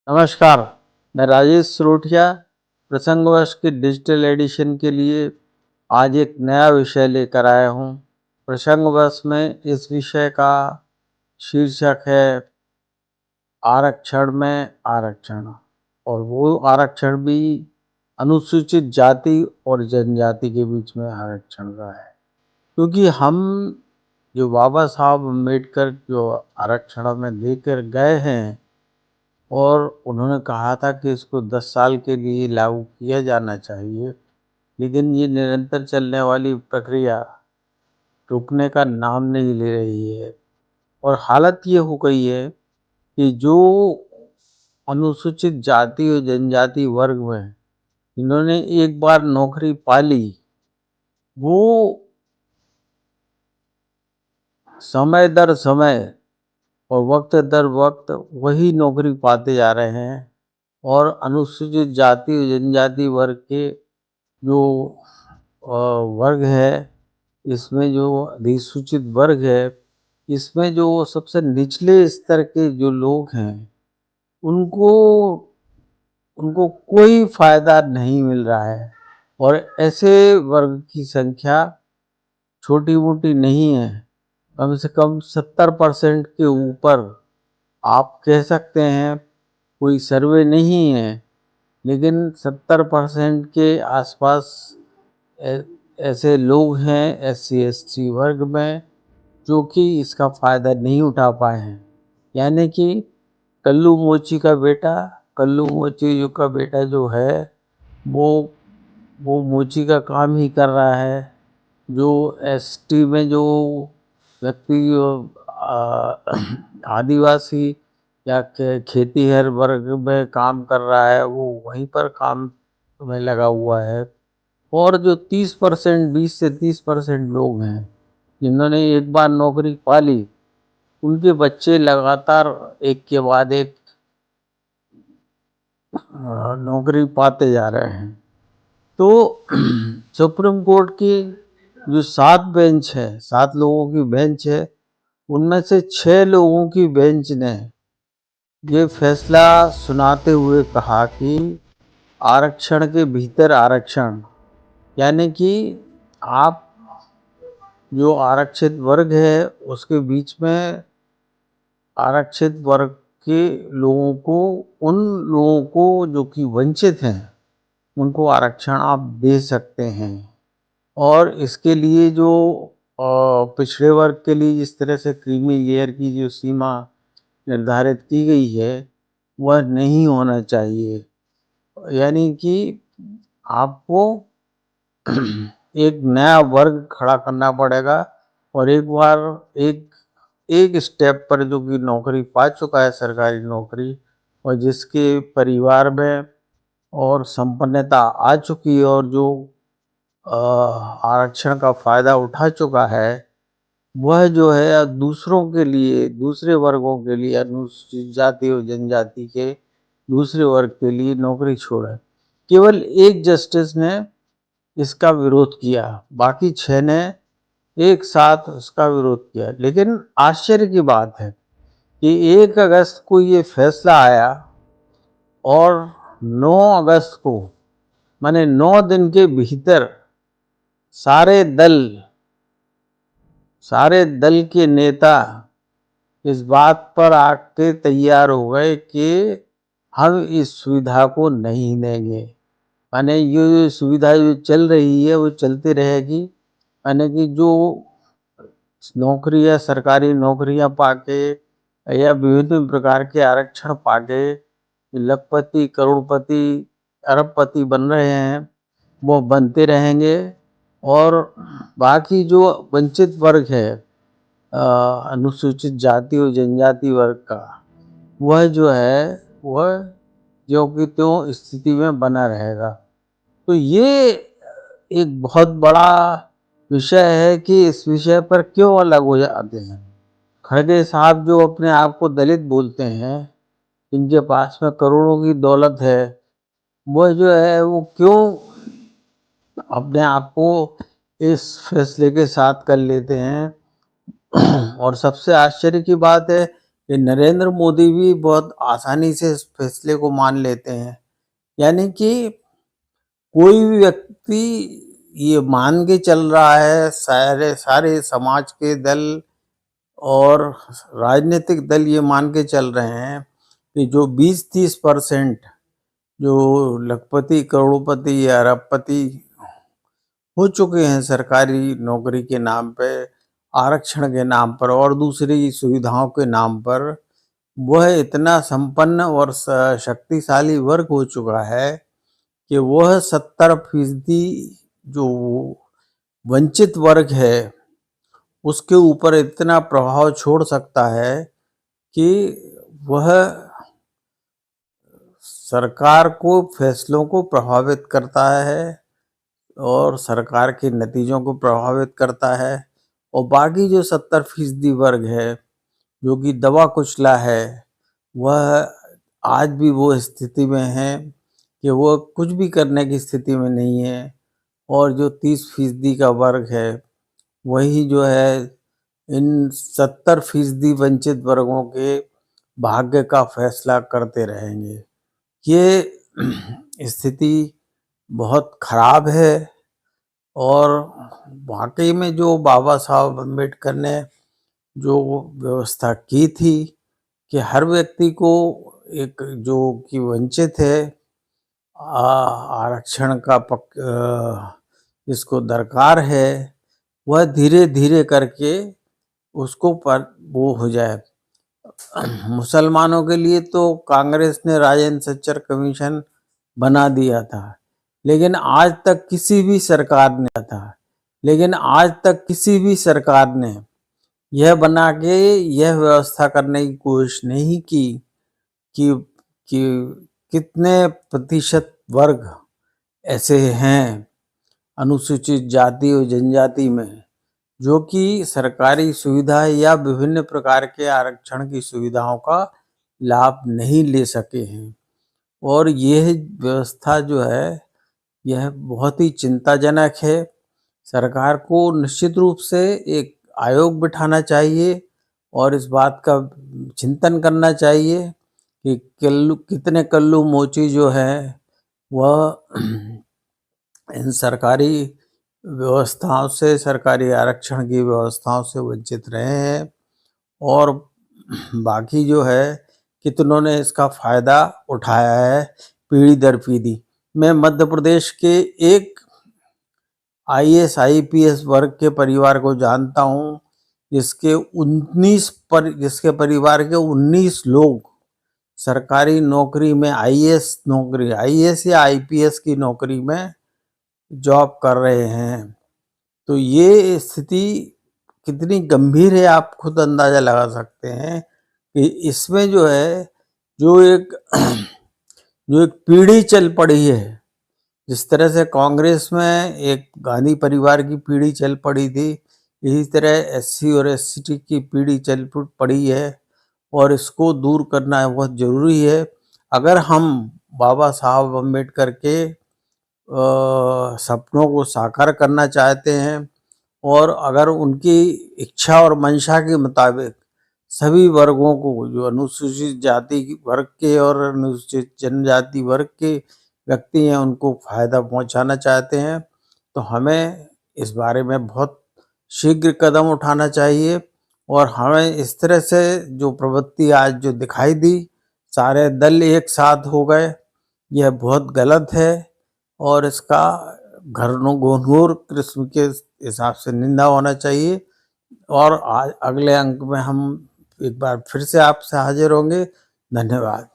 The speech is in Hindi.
नमस्कार, मैं राजेश सरोठिया प्रसंगवश के डिजिटल एडिशन के लिए आज एक नया विषय लेकर आया हूँ। प्रसंगवश में इस विषय का शीर्षक है आरक्षण में आरक्षण, और वो आरक्षण भी अनुसूचित जाति और जनजाति के बीच में आरक्षण का है। क्योंकि हम जो बाबा साहब अम्बेडकर जो आरक्षण में लेकर गए हैं और उन्होंने कहा था कि इसको 10 साल के लिए लागू किया जाना चाहिए, लेकिन ये निरंतर चलने वाली प्रक्रिया रुकने का नाम नहीं ले रही है। और हालत ये हो गई है कि जो अनुसूचित जाति और जनजाति वर्ग में जिन्होंने एक बार नौकरी पा ली, वो समय दर समय और वक्त दर वक्त वही नौकरी पाते जा रहे हैं। और अनुसूचित जाति और जनजाति वर्ग के जो वर्ग है, इसमें जो अधिसूचित वर्ग है, इसमें जो सबसे निचले स्तर के जो लोग हैं, उनको उनको कोई फायदा नहीं मिल रहा है। और ऐसे वर्ग की संख्या छोटी मोटी नहीं है, कम से कम 70% के ऊपर आप कह सकते हैं। कोई सर्वे नहीं है, लेकिन 70% के आसपास ऐसे लोग हैं SC ST वर्ग में जो कि इसका फ़ायदा नहीं उठा पाए हैं। यानी कि कल्लू मोची का बेटा जो है, वो वो मोची का काम ही कर रहा है। जो ST में जो व्यक्ति आदिवासी या खेतीहर वर्ग में काम कर रहा है, वो वहीं पर काम में लगा हुआ है। और जो 30% 20 से 30% लोग हैं जिन्होंने एक बार नौकरी पा ली, उनके बच्चे लगातार एक के बाद एक नौकरी पाते जा रहे हैं। तो सुप्रीम कोर्ट की जो 7 बेंच है, 7 लोगों की बेंच है, उनमें से 6 लोगों की बेंच ने ये फैसला सुनाते हुए कहा कि आरक्षण के भीतर आरक्षण, यानी कि आप जो आरक्षित वर्ग है उसके बीच में आरक्षित वर्ग के लोगों को, उन लोगों को जो कि वंचित हैं, उनको आरक्षण आप दे सकते हैं। और इसके लिए जो पिछड़े वर्ग के लिए जिस तरह से क्रीमी लेयर की जो सीमा निर्धारित की गई है, वह नहीं होना चाहिए। यानी कि आपको एक नया वर्ग खड़ा करना पड़ेगा। और एक बार एक एक स्टेप पर जो कि नौकरी पा चुका है, सरकारी नौकरी, और जिसके परिवार में और संपन्नता आ चुकी है और जो आरक्षण का फ़ायदा उठा चुका है, वह जो है दूसरों के लिए, दूसरे वर्गों के लिए, अनुसूचित जाति और जनजाति के दूसरे वर्ग के लिए नौकरी छोड़े। केवल एक जस्टिस ने इसका विरोध किया, बाकी 6 ने एक साथ उसका विरोध किया। लेकिन आश्चर्य की बात है कि 1 अगस्त को ये फैसला आया और 9 अगस्त को, माने 9 दिन के भीतर सारे दल के नेता इस बात पर आके तैयार हो गए कि हम इस सुविधा को नहीं देंगे। माने ये सुविधा जो चल रही है वो चलती रहेगी। माने कि जो नौकरियां, सरकारी नौकरियां पाके या विभिन्न प्रकार के आरक्षण पाके लखपति, करोड़पति, अरबपति बन रहे हैं, वो बनते रहेंगे। और बाकी जो वंचित वर्ग है, अनुसूचित जाति और जनजाति वर्ग का, वह जो है वह ज्यों की त्यों स्थिति में बना रहेगा। तो ये एक बहुत बड़ा विषय है कि इस विषय पर क्यों अलग हो जाते हैं। खड़गे साहब जो अपने आप को दलित बोलते हैं, इनके पास में करोड़ों की दौलत है, वह जो है वो क्यों अपने आप को इस फैसले के साथ कर लेते हैं। और सबसे आश्चर्य की बात है कि नरेंद्र मोदी भी बहुत आसानी से इस फैसले को मान लेते हैं। यानी कि कोई भी व्यक्ति ये मान के चल रहा है, सारे सारे समाज के दल और राजनीतिक दल ये मान के चल रहे हैं कि जो 20-30% जो लखपति, करोड़पति या अरबपति हो चुके हैं सरकारी नौकरी के नाम पे, आरक्षण के नाम पर और दूसरी सुविधाओं के नाम पर, वह इतना संपन्न और शक्तिशाली वर्ग हो चुका है कि वह 70% जो वंचित वर्ग है उसके ऊपर इतना प्रभाव छोड़ सकता है कि वह सरकार को फैसलों को प्रभावित करता है और सरकार के नतीजों को प्रभावित करता है। और बाकी जो 70% वर्ग है जो कि दबा कुचला है, वह आज भी वो स्थिति में है कि वह कुछ भी करने की स्थिति में नहीं है। और जो 30% का वर्ग है वही जो है इन 70% वंचित वर्गों के भाग्य का फैसला करते रहेंगे। ये स्थिति बहुत खराब है और वाकई में जो बाबा साहब अम्बेडकर ने जो व्यवस्था की थी कि हर व्यक्ति को एक जो कि वंचित है आरक्षण का जिसको दरकार है, वह धीरे धीरे करके उसको पर वो हो जाए। मुसलमानों के लिए तो कांग्रेस ने राजेंद्र सच्चर कमीशन बना दिया था, लेकिन आज तक किसी भी सरकार ने यह बना के यह व्यवस्था करने की कोशिश नहीं की कि कितने प्रतिशत वर्ग ऐसे हैं अनुसूचित जाति और जनजाति में जो कि सरकारी सुविधा या विभिन्न प्रकार के आरक्षण की सुविधाओं का लाभ नहीं ले सके हैं। और यह व्यवस्था जो है यह बहुत ही चिंताजनक है। सरकार को निश्चित रूप से एक आयोग बिठाना चाहिए और इस बात का चिंतन करना चाहिए कि कितने कल्लू मोची जो है वह इन सरकारी व्यवस्थाओं से, सरकारी आरक्षण की व्यवस्थाओं से वंचित रहे हैं और बाकी जो है कितनों ने इसका फ़ायदा उठाया है पीढ़ी दर पीढ़ी। मैं मध्य प्रदेश के एक IAS IPS वर्ग के परिवार को जानता हूँ जिसके परिवार के 19 लोग सरकारी नौकरी में IAS या IPS की नौकरी में जॉब कर रहे हैं। तो ये स्थिति कितनी गंभीर है आप खुद अंदाजा लगा सकते हैं कि इसमें जो है जो एक पीढ़ी चल पड़ी है। जिस तरह से कांग्रेस में एक गांधी परिवार की पीढ़ी चल पड़ी थी, इसी तरह SC और ST की पीढ़ी चल पड़ी है और इसको दूर करना बहुत ज़रूरी है। अगर हम बाबा साहब अम्बेडकर के सपनों को साकार करना चाहते हैं और अगर उनकी इच्छा और मंशा के मुताबिक सभी वर्गों को, जो अनुसूचित जाति वर्ग के और अनुसूचित जनजाति वर्ग के व्यक्ति हैं, उनको फ़ायदा पहुंचाना चाहते हैं, तो हमें इस बारे में बहुत शीघ्र कदम उठाना चाहिए। और हमें इस तरह से जो प्रवृत्ति आज जो दिखाई दी, सारे दल एक साथ हो गए, यह बहुत गलत है और इसका घोर किस्म के हिसाब से निंदा होना चाहिए। और आज अगले अंक में हम एक बार फिर से आपसे हाजिर होंगे। धन्यवाद।